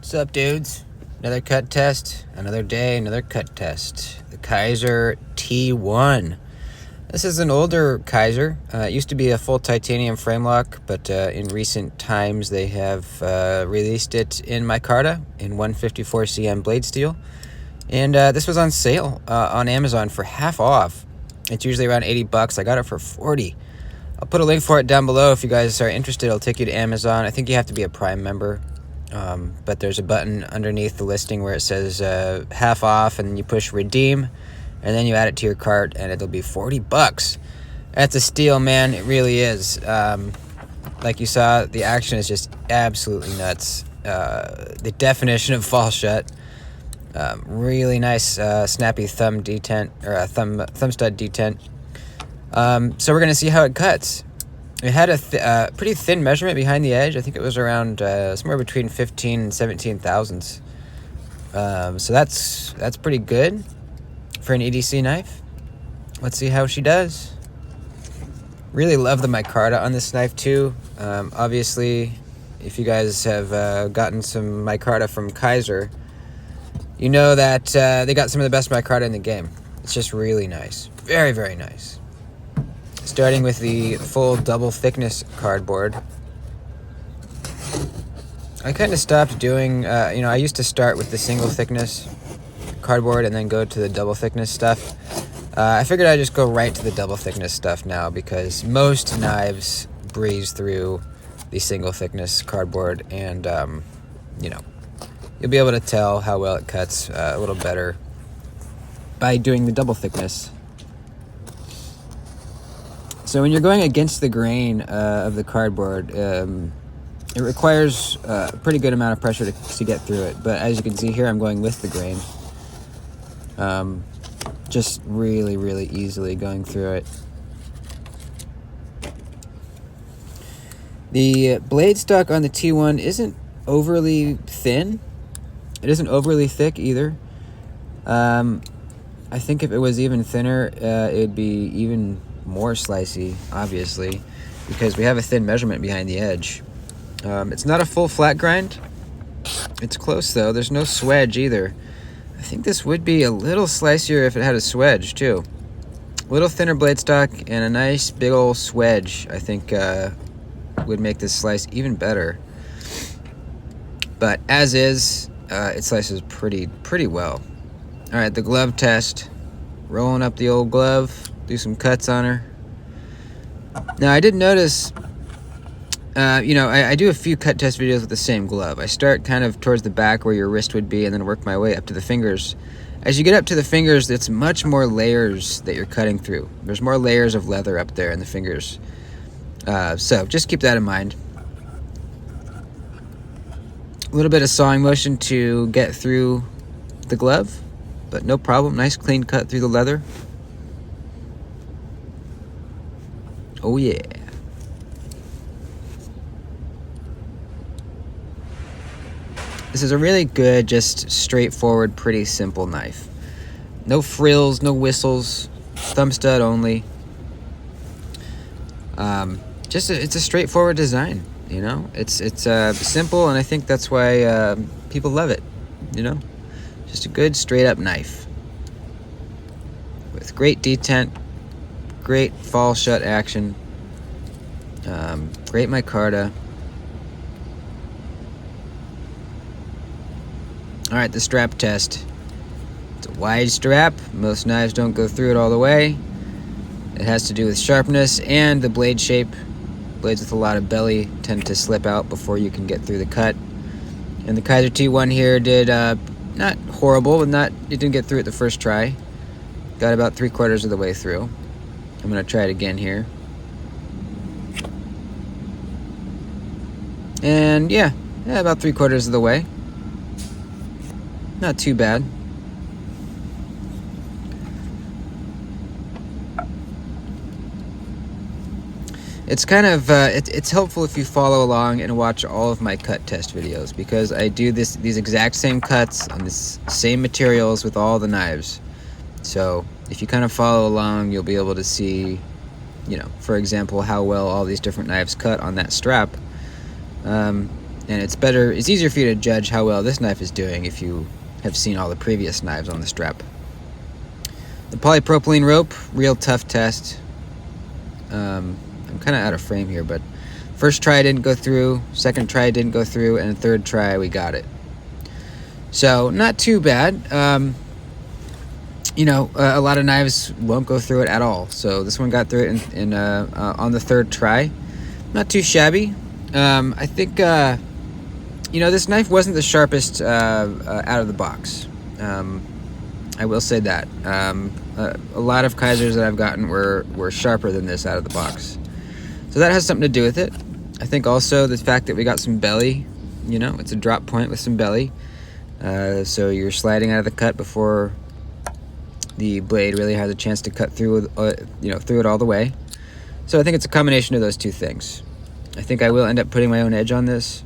What's up, dudes? Another cut test, another day, another cut test. The Kizer T1. This is an older Kizer. It used to be a full titanium frame lock, but in recent times they have released it in micarta in 154 cm blade steel. And this was on sale on Amazon for half off. It's usually around 80 bucks. I got it for 40. I'll put a link for it down below if you guys are interested. It'll take you to Amazon. I think you have to be a Prime member. But there's a button underneath the listing where it says half off, and then you push redeem, and then you add it to your cart, and it'll be 40 bucks. That's a steal, man. It really is. Like you saw, the action is just absolutely nuts. The definition of fall shut. Really nice snappy thumb detent, or thumb stud detent. So we're gonna see how it cuts. It had a pretty thin measurement behind the edge. I think it was around somewhere between 15 and 17 thousandths. So that's pretty good for an EDC knife. Let's see how she does. Really love the micarta on this knife too. Obviously, if you guys have gotten some micarta from Kizer, you know that they got some of the best micarta in the game. It's just really nice. Very, very nice. Starting with the full double thickness cardboard. I kind of stopped doing, I used to start with the single thickness cardboard and then go to the double thickness stuff. I figured I'd just go right to the double thickness stuff now because most knives breeze through the single thickness cardboard, and, you'll be able to tell how well it cuts a little better by doing the double thickness. So when you're going against the grain of the cardboard, it requires a pretty good amount of pressure to get through it. But as you can see here, I'm going with the grain. Just really, really easily going through it. The blade stock on the T1 isn't overly thin. It isn't overly thick either. I think if it was even thinner, it'd be even more slicey, obviously, because we have a thin measurement behind the edge. It's not a full flat grind. It's close though. There's no swedge either. I think this would be a little slicier if it had a swedge too. A little thinner blade stock and a nice big old swedge, I think, would make this slice even better. But as is, it slices pretty well. All right, the glove test. Rolling up the old glove. Do some cuts on her. Now, I did notice, I do a few cut test videos with the same glove. I start kind of towards the back where your wrist would be and then work my way up to the fingers. As you get up to the fingers, it's much more layers that you're cutting through. There's more layers of leather up there in the fingers. So just keep that in mind. A little bit of sawing motion to get through the glove, but no problem. Nice clean cut through the leather. Oh yeah. This is a really good, just straightforward, pretty simple knife. No frills, no whistles, thumb stud only. It's a straightforward design, It's simple, and I think that's why people love it, Just a good straight up knife with great detent. Great fall shut action. Great micarta. Alright, the strap test. It's a wide strap. Most knives don't go through it all the way. It has to do with sharpness and the blade shape. Blades with a lot of belly tend to slip out before you can get through the cut. And the Kizer T1 here did not horrible, but it didn't get through it the first try. Got about 3/4 of the way through. I'm going to try it again here. And yeah, about 3/4 of the way. Not too bad. It's kind of, it's helpful if you follow along and watch all of my cut test videos, because I do these exact same cuts on this same materials with all the knives. So if you kind of follow along, you'll be able to see, for example, how well all these different knives cut on that strap. And it's easier for you to judge how well this knife is doing if you have seen all the previous knives on the strap. The polypropylene rope, real tough test. I'm kind of out of frame here, but first try didn't go through, second try didn't go through, and third try we got it. So not too bad. A lot of knives won't go through it at all. So this one got through it on the third try. Not too shabby. I think, this knife wasn't the sharpest out of the box. I will say that. A lot of Kizers that I've gotten were sharper than this out of the box. So that has something to do with it. I think also the fact that we got some belly, it's a drop point with some belly. So you're sliding out of the cut before the blade really has a chance to cut through, through it all the way. So I think it's a combination of those two things. I think I will end up putting my own edge on this.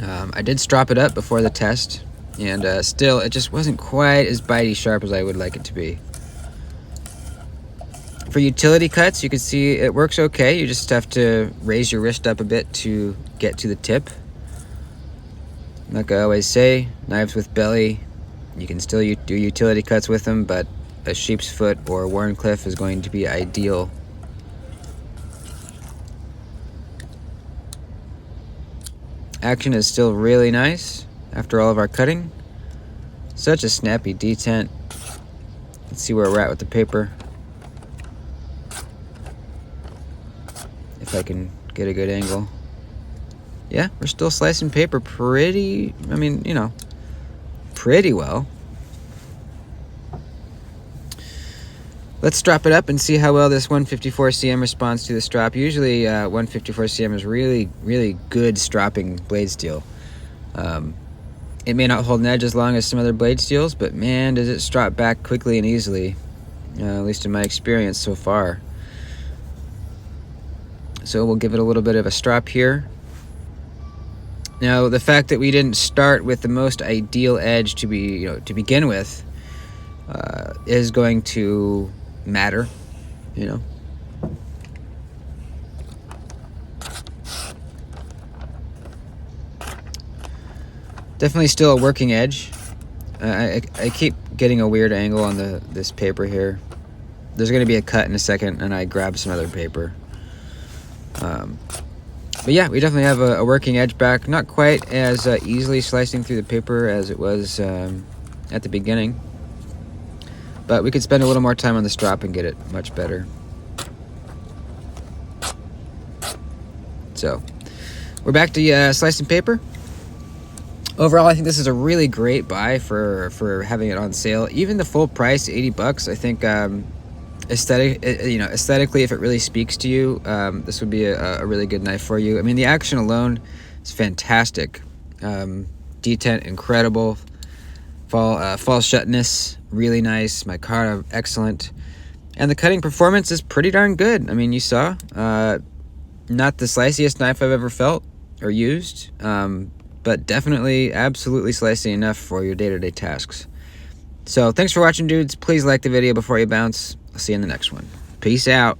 I did strop it up before the test, and still it just wasn't quite as bitey sharp as I would like it to be. For utility cuts, you can see it works okay. You just have to raise your wrist up a bit to get to the tip. Like I always say, knives with belly, you can still do utility cuts with them, but a sheep's foot or Warncliffe is going to be ideal. Action is still really nice after all of our cutting. Such a snappy detent. Let's see where we're at with the paper. If I can get a good angle. Yeah, we're still slicing paper pretty well. Let's strap it up and see how well this 154 cm responds to the strap. Usually 154 cm is really, really good stropping blade steel. It may not hold an edge as long as some other blade steels, but man, does it strop back quickly and easily, at least in my experience so far. So we'll give it a little bit of a strop here. Now, the fact that we didn't start with the most ideal edge to begin with is going to matter, Definitely still a working edge. I keep getting a weird angle on this paper here. There's going to be a cut in a second, and I grab some other paper. But yeah, we definitely have a working edge back. Not quite as easily slicing through the paper as it was at the beginning. But we could spend a little more time on the strap and get it much better. So, we're back to slicing paper. Overall, I think this is a really great buy for having it on sale. Even the full price, $80, I think aesthetically, if it really speaks to you, this would be a really good knife for you. I mean, the action alone is fantastic. Detent, incredible. Fall shutness, really nice. Micarta, excellent. And the cutting performance is pretty darn good. I mean, you saw. Not the sliciest knife I've ever felt or used, but definitely, absolutely slicey enough for your day-to-day tasks. So, thanks for watching, dudes. Please like the video before you bounce. I'll see you in the next one. Peace out.